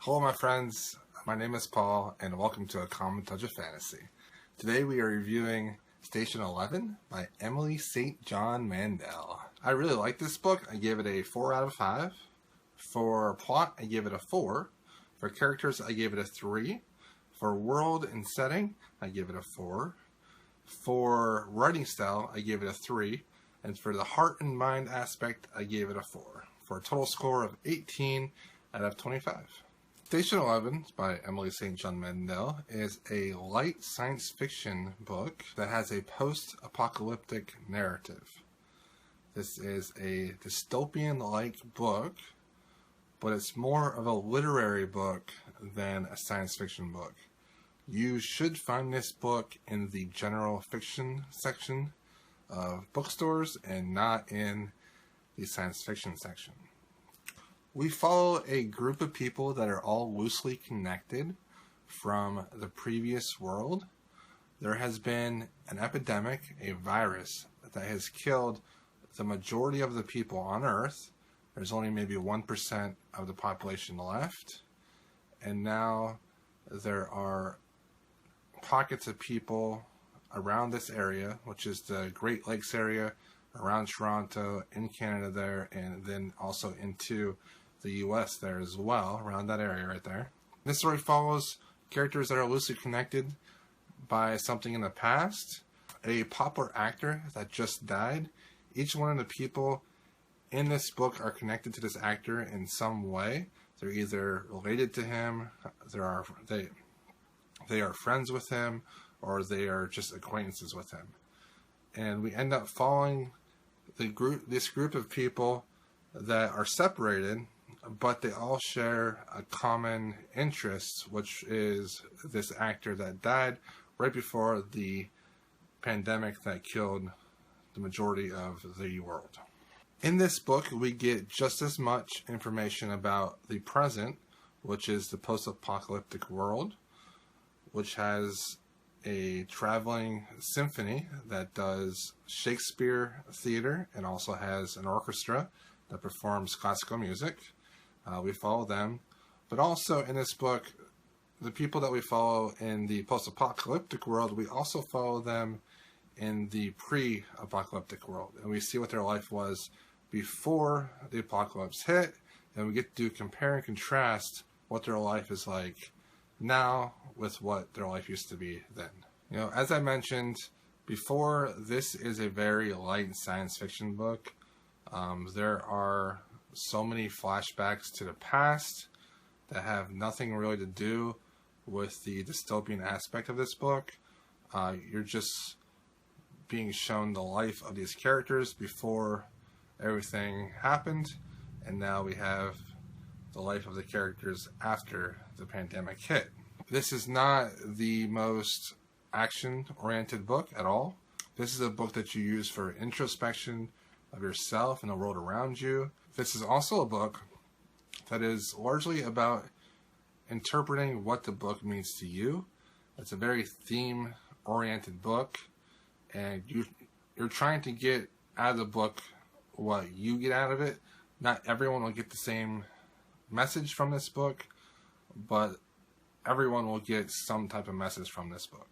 Hello my friends, my name is Paul and welcome to A Common Touch of Fantasy. Today we are reviewing Station 11 by Emily St. John Mandel. I really like this book. I gave it a 4 out of 5. For plot, I gave it a 4. For characters, I gave it a 3. For world and setting, I gave it a 4. For writing style, I gave it a 3. And for the heart and mind aspect, I gave it a 4. For a total score of 18 out of 25. Station 11 by Emily St. John Mandel is a light science fiction book that has a post-apocalyptic narrative. This is a dystopian-like book, but it's more of a literary book than a science fiction book. You should find this book in the general fiction section of bookstores and not in the science fiction section. We follow a group of people that are all loosely connected from the previous world. There has been an epidemic, a virus, that has killed the majority of the people on Earth. There's only maybe 1% of the population left. And now there are pockets of people around this area, which is the Great Lakes area, around Toronto, in Canada there, and then also into the US there as well, around that area right there. This story follows characters that are loosely connected by something in the past, a popular actor that just died. Each one of the people in this book are connected to this actor in some way. They're either related to him, they are friends with him, or they are just acquaintances with him. And we end up following this group of people that are separated, but they all share a common interest, which is this actor that died right before the pandemic that killed the majority of the world. In this book, we get just as much information about the present, which is the post-apocalyptic world, which has a traveling symphony that does Shakespeare theater and also has an orchestra that performs classical music. We follow them. But also in this book, the people that we follow in the post-apocalyptic world, we also follow them in the pre-apocalyptic world. And we see what their life was before the apocalypse hit. And we get to compare and contrast what their life is like now with what their life used to be then. You know, as I mentioned before, this is a very light science fiction book. There are so many flashbacks to the past that have nothing really to do with the dystopian aspect of this book. You're just being shown the life of these characters before everything happened, and now we have the life of the characters after the pandemic hit. This is not the most action-oriented book at all. This is a book that you use for introspection of yourself and the world around you. This is also a book that is largely about interpreting what the book means to you. It's a very theme-oriented book, and you're trying to get out of the book what you get out of it. Not everyone will get the same message from this book, but everyone will get some type of message from this book.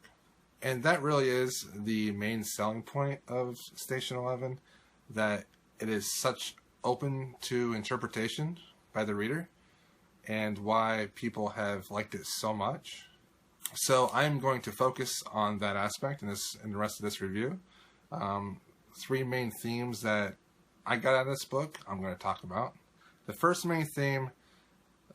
And that really is the main selling point of Station 11, that it is such open to interpretation by the reader and why people have liked it so much. So I'm going to focus on that aspect in the rest of this review. 3 main themes that I got out of this book I'm going to talk about. The first main theme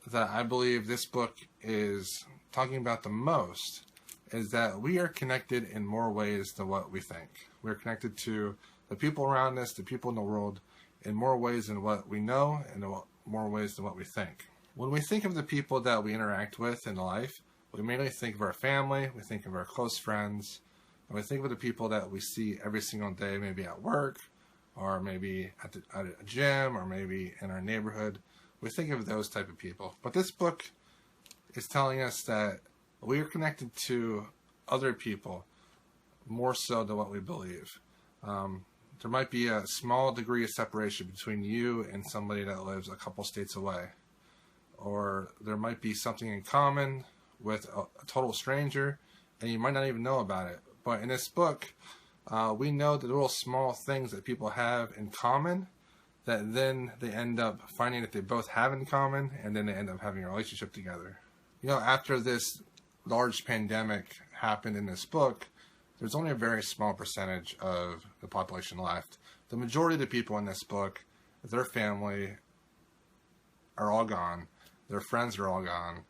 that I believe this book is talking about the most is that we are connected in more ways than what we think. We're connected to the people around us, the people in the world, in more ways than what we know and more ways than what we think. When we think of the people that we interact with in life, we mainly think of our family, we think of our close friends, and we think of the people that we see every single day, maybe at work, or maybe at a gym, or maybe in our neighborhood. We think of those type of people. But this book is telling us that we are connected to other people more so than what we believe. There might be a small degree of separation between you and somebody that lives a couple states away. or there might be something in common with a total stranger, and you might not even know about it. But in this book, we know the little small things that people have in common that then they end up finding that they both have in common, and then they end up having a relationship together. After this large pandemic happened in this book, there's only a very small percentage of the population left. The majority of the people in this book, their family are all gone. Their friends are all gone.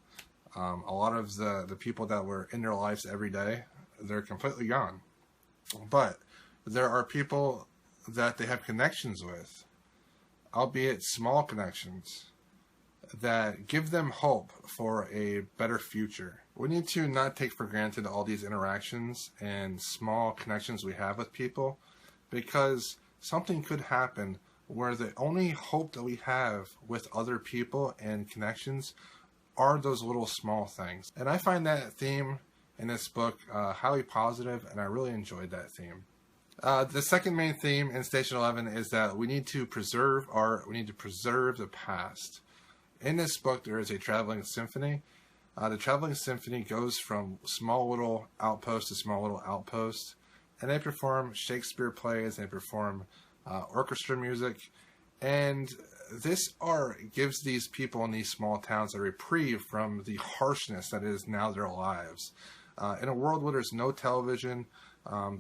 A lot of the people that were in their lives every day, they're completely gone. But there are people that they have connections with, albeit small connections, that give them hope for a better future. We need to not take for granted all these interactions and small connections we have with people, because something could happen where the only hope that we have with other people and connections are those little small things. And I find that theme in this book highly positive, and I really enjoyed that theme. The second main theme in Station 11 is that we need to preserve art, we need to preserve the past. In this book, there is a traveling symphony. The traveling symphony goes from small little outpost to small little outpost, and they perform Shakespeare plays, they perform orchestra music, and this art gives these people in these small towns a reprieve from the harshness that is now their lives. In a world where there's no television,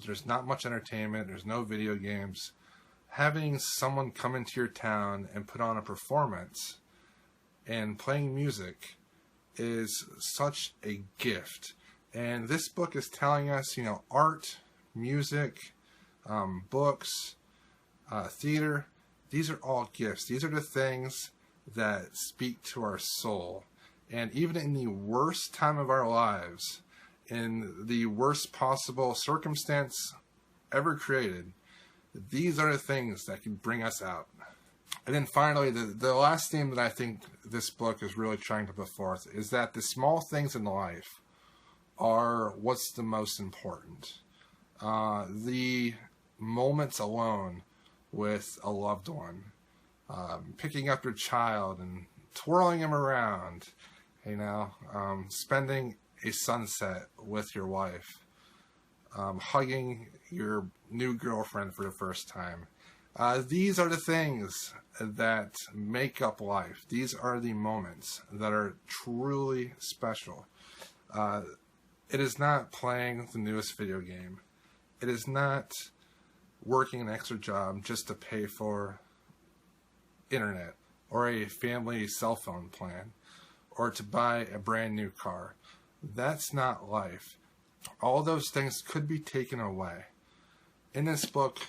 there's not much entertainment, there's no video games, having someone come into your town and put on a performance and playing music is such a gift. And this book is telling us, art, music, books, theater, these are all gifts. These are the things that speak to our soul. And even in the worst time of our lives, in the worst possible circumstance ever created, these are the things that can bring us out. And then finally, the last theme that I think this book is really trying to put forth is that the small things in life are what's the most important. The moments alone with a loved one, picking up your child and twirling him around, spending a sunset with your wife, hugging your new girlfriend for the first time. These are the things that make up life. These are the moments that are truly special. It is not playing the newest video game. It is not working an extra job just to pay for internet or a family cell phone plan or to buy a brand new car. That's not life. All those things could be taken away. In this book,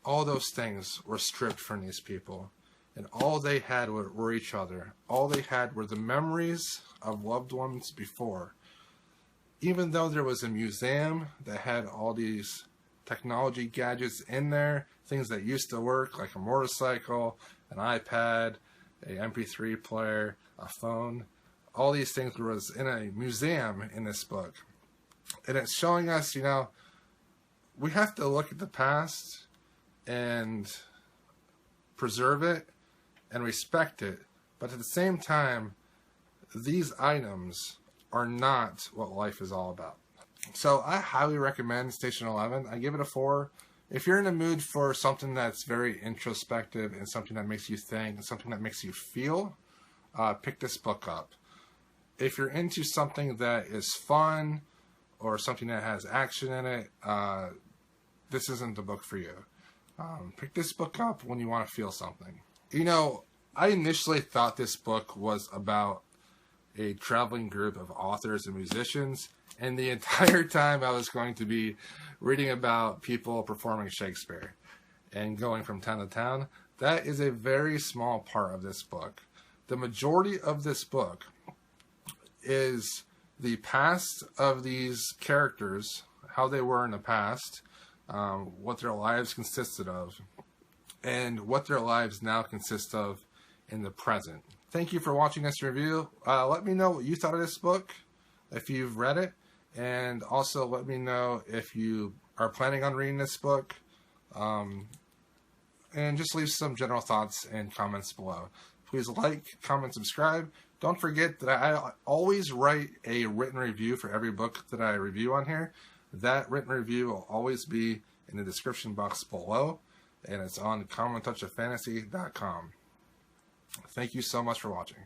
all those things were stripped from these people, and all they had were each other. All they had were the memories of loved ones before. Even though there was a museum that had all these technology gadgets in there, things that used to work, like a motorcycle, an iPad, a MP3 player, a phone, all these things was in a museum in this book. And it's showing us, we have to look at the past and preserve it and respect it. But at the same time, these items are not what life is all about. So I highly recommend Station 11. I give it a 4. If you're in the mood for something that's very introspective and something that makes you think and something that makes you feel, pick this book up. If you're into something that is fun or something that has action in it, this isn't the book for you. Pick this book up when you want to feel something. I initially thought this book was about a traveling group of authors and musicians, and the entire time I was going to be reading about people performing Shakespeare and going from town to town. That is a very small part of this book. The majority of this book is the past of these characters, how they were in the past, what their lives consisted of, and what their lives now consist of in the present. Thank you for watching this review. Let me know what you thought of this book, if you've read it, and also let me know if you are planning on reading this book, and just leave some general thoughts and comments below. Please like, comment, subscribe. Don't forget that I always write a written review for every book that I review on here. That written review will always be in the description box below, and it's on commontouchoffantasy.com. Thank you so much for watching.